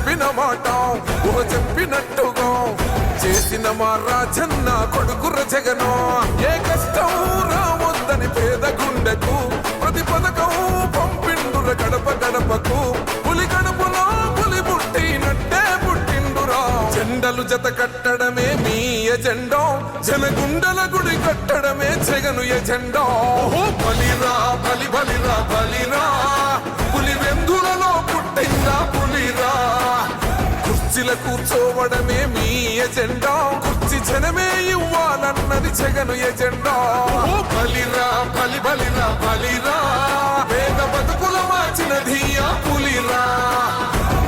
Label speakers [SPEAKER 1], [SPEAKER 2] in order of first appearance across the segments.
[SPEAKER 1] చెప్పిన మాట చెప్పినట్టుగా చేసిన మా రాజన్న కొడుకుర జగను. ఏ కష్టం రావద్దని పేద గుండెకు ప్రతి పథకం పంపిండుర గడప గడపకు. పులి గడపలో పులి పుట్టినట్టే పుట్టిండురా. జెండలు జత కట్టడమే మీ ఎజెండా, జనగుండల గుడి కట్టడమే జగను ఎజెండా. బలిరా బలి బలిరా బలిరా, పులి వెందులలో పుట్టిందా పులిరా. కుర్చీల కూర్చోవడమే మీ ఎజెండా, కుర్చీ జనమే ఇవ్వాలన్నది జగను ఎజెండా. బలిరా బలి బలిరా బలిరా, పేద బతుకుల మార్చినది ఆ పులిరా.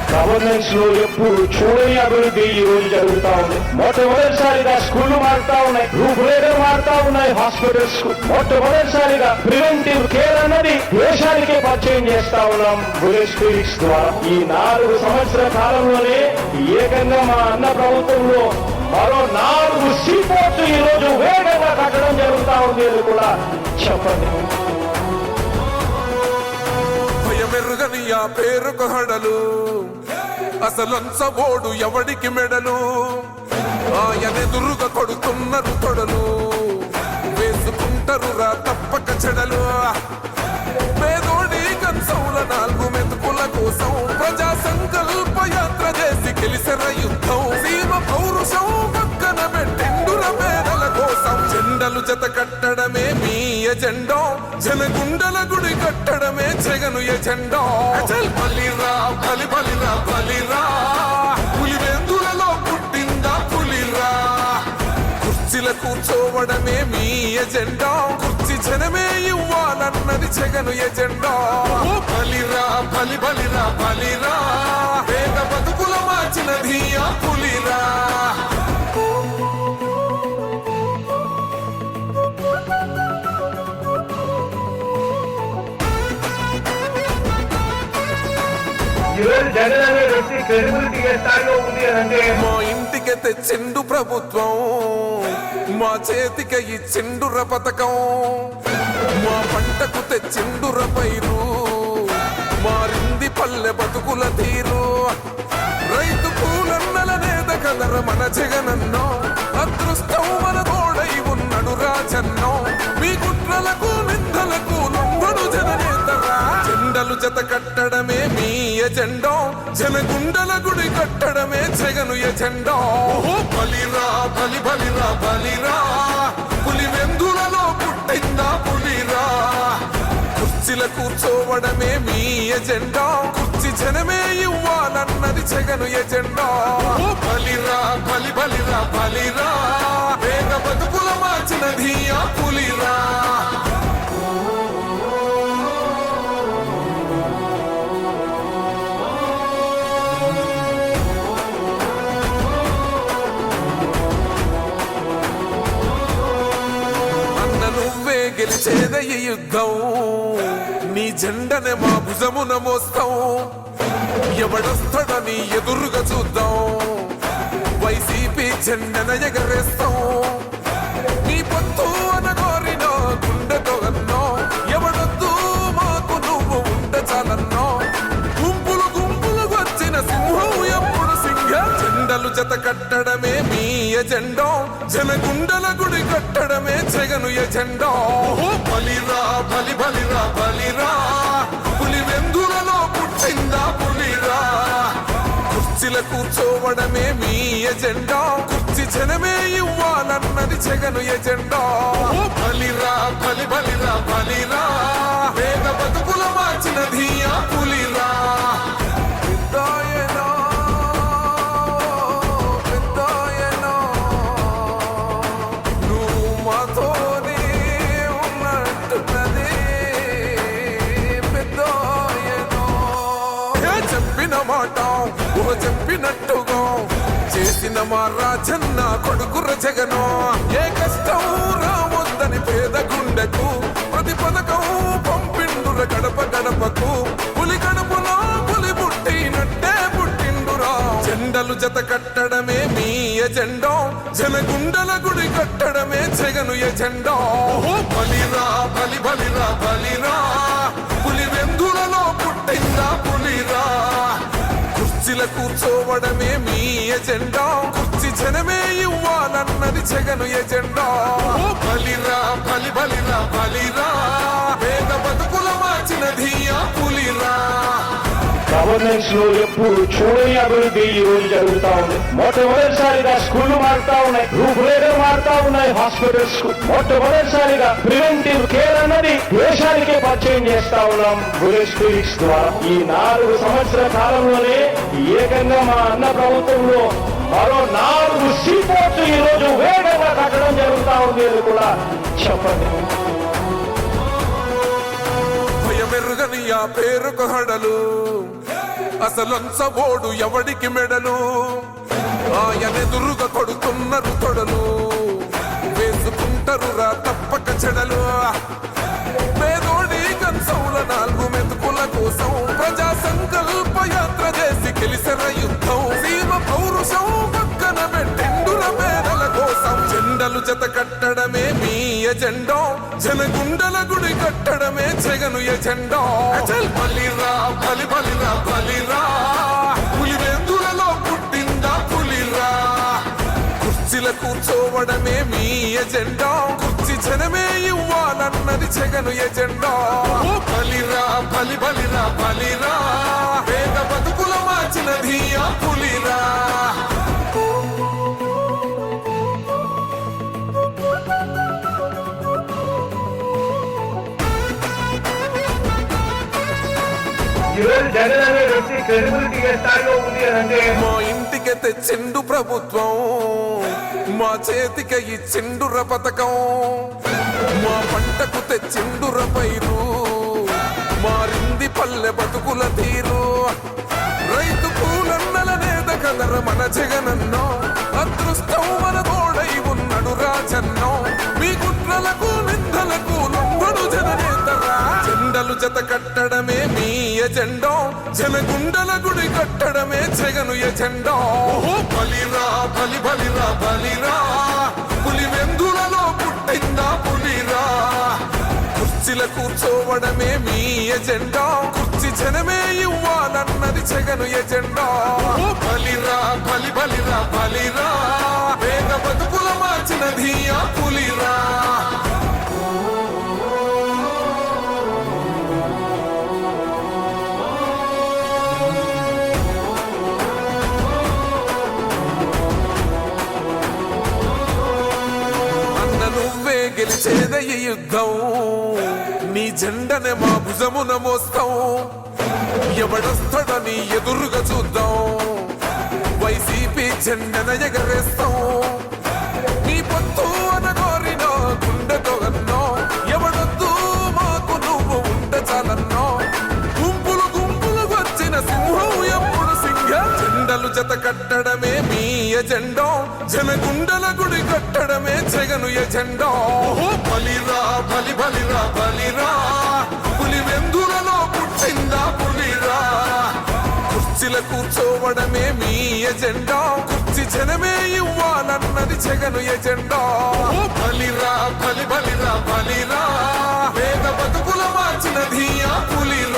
[SPEAKER 2] గవర్నెన్స్ లో ఎప్పుడు చూడని అభివృద్ధి ఈ రోజు జరుగుతా ఉంది. మొట్టమొదటిసారిగా స్కూళ్లు మారుతా ఉన్నాయి, రూపురేఖలు మారుతా ఉన్నాయి. హాస్పిటల్స్ మొట్టమొదటిసారిగా ప్రివెంటివ్ కేర్ అన్నది దేశానికే పరిచయం చేస్తా ఉన్నాం బుల్లెట్ క్లినిక్స్ ద్వారా. ఈ 4 సంవత్సరాల కాలంలోనే ఏకంగా మా అన్న ప్రభుత్వంలో మరో 4 సీపోర్ట్స్ ఈ రోజు వేగంగా కట్టడం జరుగుతా ఉంది అని కూడా చెప్పండి.
[SPEAKER 1] భయమెరుగని ఆ పేరుకు హడలు, అసలంచబోడు ఎవడికి మెడలు. ఆయనెదురుగా కొడుతున్నారు తొడలు, వేసుకుంటారు రా తప్పక చెడలు. పేదోడి కంచౌల 4 మెతుకుల కోసం ప్రజా సంకల్ప యాత్ర చేసి గెలిసెర యుద్ధం. సీమ పౌరుషం పక్కన పెట్టిండుర పేదల కోసం. జెండలు జత కట్టడమే మీ ఎజెండా, జనగుండల గుడి కట్టడమే జగను ఎజెండా. బలిరా బలి బలిరా బలిరా, పులి వెందులలో పుట్టిందా పులిరా. కుర్చీల కూర్చోవడమే మీ ఎజెండా, కుర్చీ జనమే ఇవ్వాలన్నది జగను ఎజెండా. బలిరా బలి బలిరా బలిరా, పేద బతుకుల మార్చినది ఆ పులిరా.
[SPEAKER 2] ఈరోజు జగన్ అనే వ్యక్తి క్రెడిబిలిటీ ఏ స్థాయిలో ఉంది అంటే
[SPEAKER 1] మా ఇంటికి తెచ్చిండు ప్రభుత్వం, మా చేతికి ఇచ్చిండుర పథకం. మా పంటకు తెచ్చిండుర పైరు, మారింది పల్లె బతుకుల తీరు. రైతు పూలన్నల నేత కదర మన జగనన్నో, అదృష్టం మన తోడై ఉన్నడు రాజన్నో. మీ కుట్రలకు నిందలకు లొంగడు జననేతరా. జెండలు జత కట్టడమే మీ ఎజెండా, జనగుండల గుడి కట్టడమే జగను ఎజెండా. బలిరా బలి బలిరా బలిరా, పులి వెందులలో పుట్టిందా పులిరా. కుర్చీల కూర్చోవడమే మీ ఎజెండా, కుర్చీ జనమే ఇవ్వాలన్నది జగను ఎజెండా. బలిరా బలి బలిరా బలిరా, పేద బతుకుల మార్చినది ఆ పులిరా. గెలిచేద ఈ యుద్ధం, నీ జెండనే మా భుజమున మోస్తాం. ఎవడొస్తాడని ఎదురుగా చూద్దాం, వైసీపీ జెండన ఎగరేస్తాం. నీ పొత్తు అనగోరిన గుండెతో అన్నో, ఎవడొద్దు మాకు నువ్వు ఉండ చాలన్నో. గుంపులు గుంపులు వచ్చిన సింహం ఎప్పుడు సింహ. జెండలు జత కట్టడమే మీ ఎజెండా, జనగుండల గుడి కట్టడమే జగను ఎజెండా. బలిరా బలి బలిరా బలిరా, పులి వెందులలో పుట్టిందా పులిరా. కుర్చీల కూర్చోవడమే మీ ఎజెండా, కుర్చీ జనమే ఇవ్వాలన్నది జగను ఎజెండా. బలిరా బలి బలిరా బలిరా, పేద బతుకుల మార్చినది ఆ పులిరా. చెప్పినట్టుగా చేసిన మా రాజన్న కొడుకుర జగను. ఏ కష్టం రావద్దని పేద గుండెకు ప్రతి పథకం పంపిండుర గడప గడపకు. పులి గడపలో పులి పుట్టినట్టే పుట్టిండురా. జెండలు జత కట్టడమే మీ ఎజెండా, జనగుండల గుడి కట్టడమే జగను ఎజెండా. బలిరా బలి బలిరా బలిరా, పులి వెందులలో పుట్టిందా పులిరా. కుర్చీల కూర్చోవడమే మీ ఎజెండా కుర్చీ జనమే ఇవ్వాలన్నది జగను ఎజెండా ఓ బలిరా బలి బలిరా బలిరా పేద బతుకుల మార్చినది ఆ పులిరా
[SPEAKER 2] గవర్నెన్స్ లో ఎప్పుడు చూడని అభివృద్ధి ఈ రోజు జరుగుతా ఉంది. మొట్టమొదటిసారిగా స్కూళ్లు మారుతా ఉన్నాయి, రూపురేఖలు మారుతా ఉన్నాయి, హాస్పిటల్స్ మొట్టమొదటిసారిగా ప్రివెంటివ్ కేర్ అన్నది దేశానికే పరిచయం చేస్తా ఉన్నాం బులెట్ క్లినిక్స్ ద్వారా. ఈ 4 సంవత్సరాల కాలంలోనే ఏకంగా మా అన్న ప్రభుత్వంలో మరో 4 సీపోర్ట్స్ ఈ రోజు వేగంగా కట్టడం జరుగుతా ఉంది అని కూడా చెప్పండి.
[SPEAKER 1] భయమెరుగని ఆ పేరుకు హడలు అసలంచబోడు ఎవడికి మెడలు ఆయనెదురుగా కొడుతున్నారు తొడలు వేసుకుంటారు రా తప్పక చెడలు పేదోడి కంచంల 4 మెతుకుల కోసం ప్రజా సంకల్ప యాత్ర చేసి గెలిసిన యుద్ధం సీమ పౌరుషం పక్కన పెట్టిండుల పేదల కోసం జెండలు జత కట్టడమే మీ ఎజెండా జనగుండల గుడి కట్టడమే జగను ఎజెండా అచల్ బలిరా బలి బలిరా బలిరా పులివెందులలో పుట్టిందా పులిరా కుర్చీల కూర్చోవడమే మీ ఎజెండా కుర్చీ జనమే ఇవ్వాలన్నది జగను ఎజెండా ఓ బలిరా బలి బలిరా బలిరా పేద బతుకుల మార్చినది ఆ పులిరా
[SPEAKER 2] ఈరోజు జగన్ అనే వ్యక్తి క్రెడిబిలిటీ ఏ స్థాయిలో ఉంది అని అంటే
[SPEAKER 1] మా ఇంటికి తెచ్చిండు ప్రభుత్వం మా చేతికి ఇచ్చిండుర పథకం మా పంటకు తెచ్చిండుర పైరు మారింది పల్లె బతుకుల తీరు రైతు పూలన్నల నేత కదర మన జగనన్నో అదృష్టం మన తోడై ఉన్నడు రాజన్నో మీ కుట్రలకు నిందలకు లొంగడు జననేతరా జెండలు జత కట్టడమే మీ ఎజెండా జనగుండల గుడి కట్టడమే జగను ఎజెండా ఓ బలిరా బలి బలిరా బలిరా పులివెందులలో పుట్టిందా పులిరా కుర్చీల కూర్చోవడమే మీ ఎజెండా కుర్చీ జనమే ఇవ్వాలన్నది జగను ఎజెండా ఓ బలిరా బలి బలిరా బలిరా పేద బతుకుల మార్చినది ఆ పులిరా నువ్వే గెలిచేద ఈ యుద్ధం నీ జెండనే మా భుజమున మోస్తాం ఎవడొస్తాడని ఎదురుగా చూద్దాం వైసీపీ జెండన ఎగరేస్తాం నీ పొత్తు అనగోరినో గుండెతో అన్నో ఎవడొద్దు మాకు నువ్వు ఉంటే చాలన్నో గుంపులు గుంపులు వచ్చిన సింహం ఎప్పుడు సింహ జెండలు జత కట్టడమే మీ ఎజెండా జనగుండల గుడి కట్టడమే జగను ఎజెండా ఓ బలిరా బలి బలిరా బలిరా పులివెందులలో పుట్టిందా పులిరా కుర్చీల కూర్చోవడమే మీ ఎజెండా కుర్చీ జనమే ఇవ్వాలన్నది జగను ఎజెండా ఓ బలిరా బలి బలిరా బలిరా పేద బతుకుల మార్చినది ఆ పులిరా